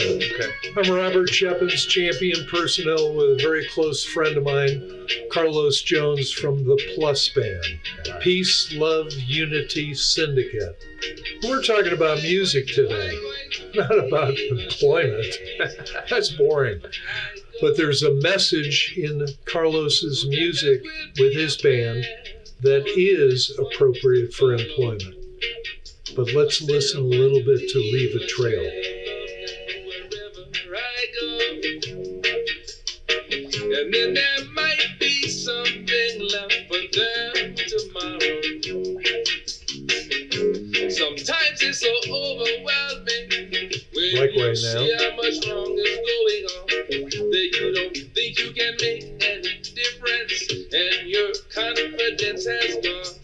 Okay. I'm Robert Shepins, champion personnel with a very close friend of mine, Carlos Jones from the Plus Band, Peace, Love, Unity Syndicate. We're talking about music today, not about employment. That's boring. But there's a message in Carlos's music with his band that is appropriate for employment. But let's listen a little bit to Leave a Trail. And then there might be something left for them tomorrow. Sometimes it's so overwhelming when Like you right now. see how much wrong is going on that you don't think you can make any difference and your confidence has gone.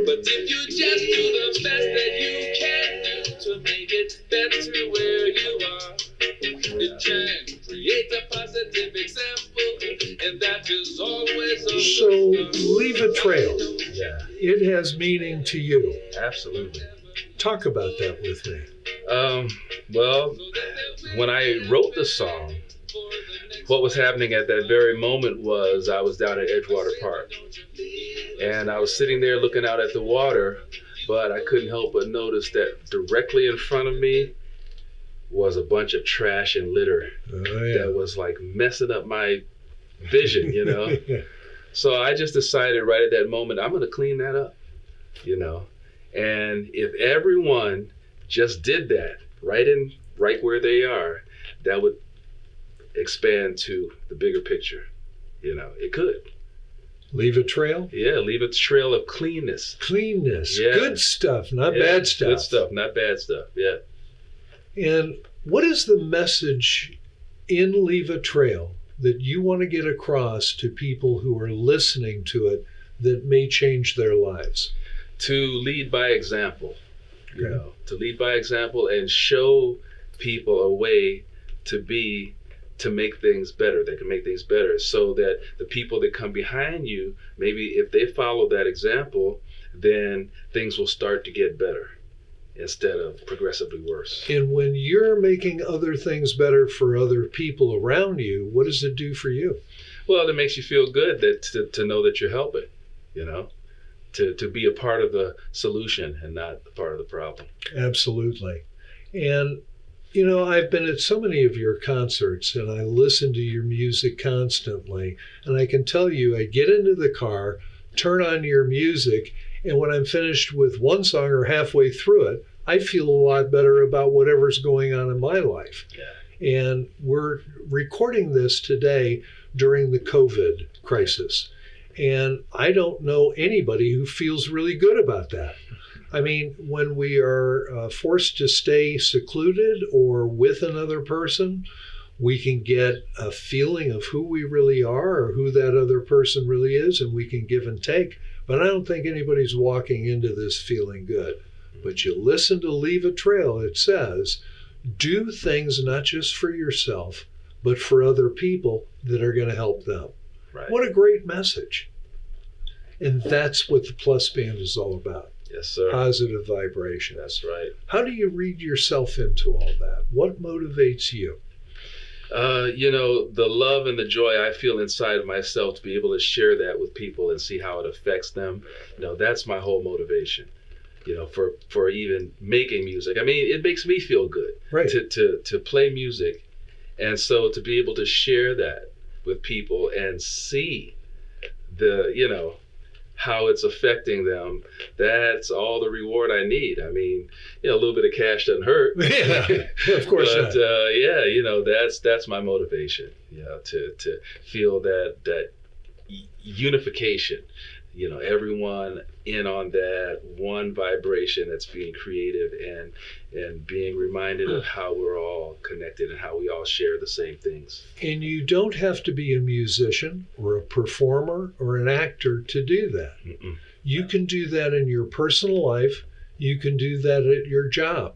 But if you just do the best that you can do to make it better where you are, it can create a positive example, and that is always a So, Leave a Trail. Yeah, It has meaning to you. absolutely. Talk about that with me. Well, when I wrote the song, what was happening at that very moment was I was down at Edgewater Park. And I was sitting there looking out at the water, but I couldn't help but notice that directly in front of me was a bunch of trash and litter that was like messing up my vision, you know? So I just decided right at that moment, I'm gonna clean that up, you know? And if everyone just did that right where they are, that would expand to the bigger picture, you know? It could. Leave a trail? Yeah, leave a trail of cleanness. Cleanness. Yeah. Good stuff, not Yeah, bad stuff. Good stuff, not bad stuff. Yeah. And what is the message in Leave a Trail that you want to get across to people who are listening to it that may change their lives? To lead by example, you Okay. know, to lead by example and show people a way to make things better. They can make things better so that the people that come behind you, maybe if they follow that example, then things will start to get better instead of progressively worse. And when you're making other things better for other people around you, what does it do for you? Well, it makes you feel good that to know that you're helping, you know, to be a part of the solution and not a part of the problem. Absolutely. And, you know, I've been at so many of your concerts and I listen to your music constantly. And I can tell you, I get into the car, turn on your music, and when I'm finished with one song or halfway through it, I feel a lot better about whatever's going on in my life. Yeah. And we're recording this today during the COVID crisis. And I don't know anybody who feels really good about that. I mean, when we are forced to stay secluded or with another person, we can get a feeling of who we really are or who that other person really is, and we can give and take. But I don't think anybody's walking into this feeling good. But you listen to Leave a Trail, it says, do things not just for yourself, but for other people that are going to help them. Right. What a great message. And that's what the Plus Band is all about. Yes, sir. Positive vibration. That's right. How do you read yourself into all that? What motivates you? You know, the love and the joy I feel inside of myself to be able to share that with people and see how it affects them. You know, that's my whole motivation, you know, for even making music. I mean, it makes me feel good Right. to play music. And so to be able to share that with people and see how it's affecting them, that's all the reward I need. I mean, a little bit of cash doesn't hurt. Yeah, of course but not. that's my motivation, to feel that unification, everyone in on that one vibration that's being creative and being reminded of how we're all connected and how we all share the same things. And you don't have to be a musician or a performer or an actor to do that. Mm-mm. You can do that in your personal life. You can do that at your job.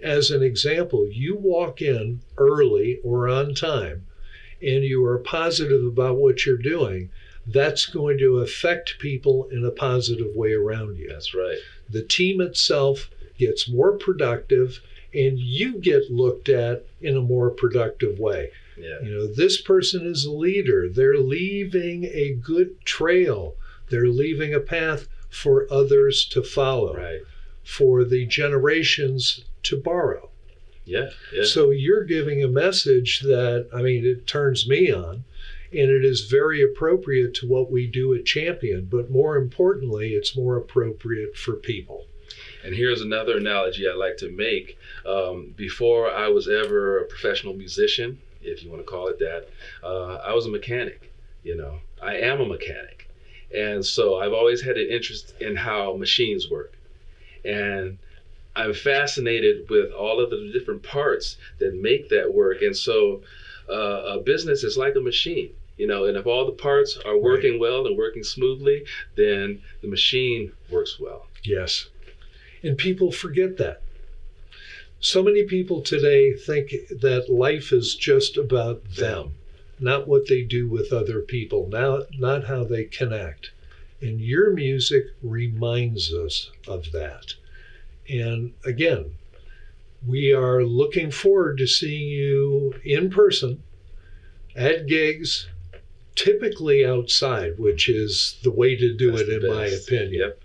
As an example, you walk in early or on time and you are positive about what you're doing, that's going to affect people in a positive way around you. That's right. The team itself gets more productive and you get looked at in a more productive way. Yeah. You know, this person is a leader. They're leaving a good trail. They're leaving a path for others to follow, Right. for the generations to borrow. Yeah. Yeah. So you're giving a message that, I mean, it turns me on, and it is very appropriate to what we do at Champion. But more importantly, it's more appropriate for people. And here's another analogy I like to make. Before I was ever a professional musician, if you want to call it that, I was a mechanic. You know, I am a mechanic. And so I've always had an interest in how machines work. And I'm fascinated with all of the different parts that make that work. And so a business is like a machine, you know, and if all the parts are working well and working smoothly, then the machine works well. Yes. And people forget that. So many people today think that life is just about them, not what they do with other people, not how they connect. And your music reminds us of that. And again, we are looking forward to seeing you in person at gigs, typically outside, which is the way to do That's it, the in my best. opinion. Yep.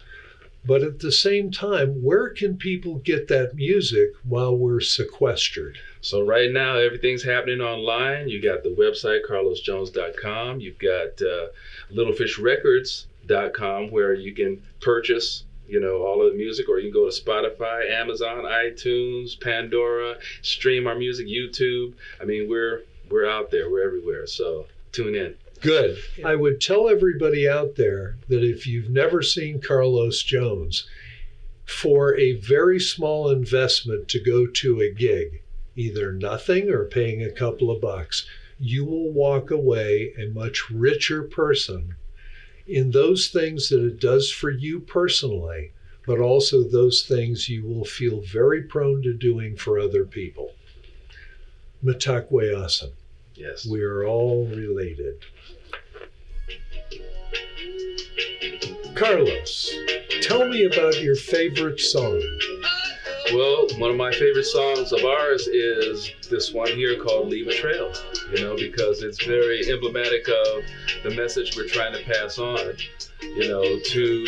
But at the same time, where can people get that music while we're sequestered? So right now, everything's happening online. You got the website, carlosjones.com. You've got littlefishrecords.com, where you can purchase, you know, all of the music, or you can go to Spotify, Amazon, iTunes, Pandora, stream our music, YouTube. I mean, we're out there. We're everywhere. So tune in. Good. I would tell everybody out there that if you've never seen Carlos Jones, for a very small investment to go to a gig, either nothing or paying a couple of bucks, you will walk away a much richer person in those things that it does for you personally, but also those things you will feel very prone to doing for other people. Matakwe Asan. Yes. We are all related. Carlos, tell me about your favorite song. Well, one of my favorite songs of ours is this one here called Leave a Trail, you know, because it's very emblematic of the message we're trying to pass on, you know, to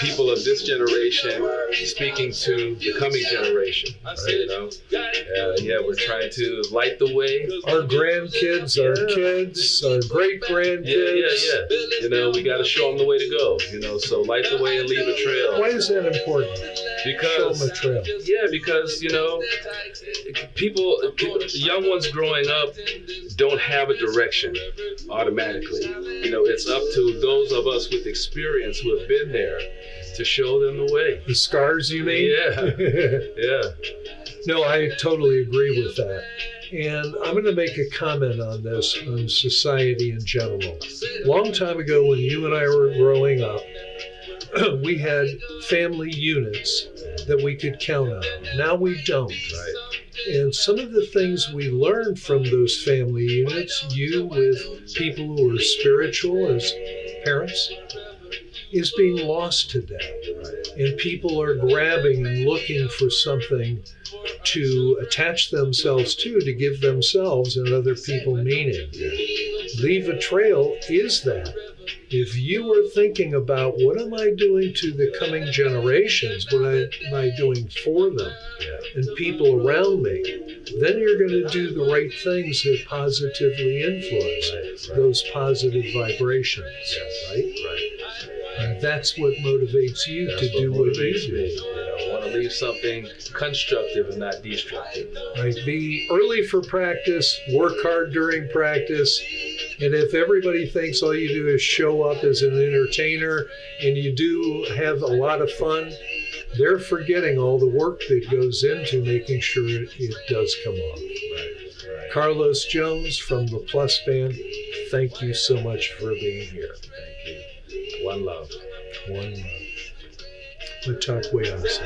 people of this generation, speaking to the coming generation, right, you know. Yeah, we're trying to light the way. Our grandkids, our kids, our great-grandkids. Yeah. You know, we got to show them the way to go, you know, so light the way and leave a trail. Why is that important? Because, show them a trail. Yeah, because, you know, people, young ones growing up don't have a direction automatically. You know, it's up to those of us with experience who have been there to show them the way. The scars, you mean? Yeah. Yeah. No, I totally agree with that. And I'm going to make a comment on this, on society in general. Long time ago, when you and I were growing up, we had family units that we could count on. Now we don't. Right. And some of the things we learned from those family units, you with people who are spiritual as parents, is being lost today. Right. And people are grabbing and looking for something to attach themselves to give themselves and other people meaning. Leave a Trail is that. If you are thinking about what am I doing to the coming generations, what am I doing for them and people around me, then you're going to do the right things that positively influence those positive vibrations, right? And that's what motivates you to do what you do. You know, want to leave something constructive and not destructive. Right? Be early for practice, work hard during practice, and if everybody thinks all you do is show up as an entertainer and you do have a lot of fun, they're forgetting all the work that goes into making sure it does come off. Right. Carlos Jones from the Plus Band, thank you so much for being here. Thank you. One love. One love. Matakwe Asan.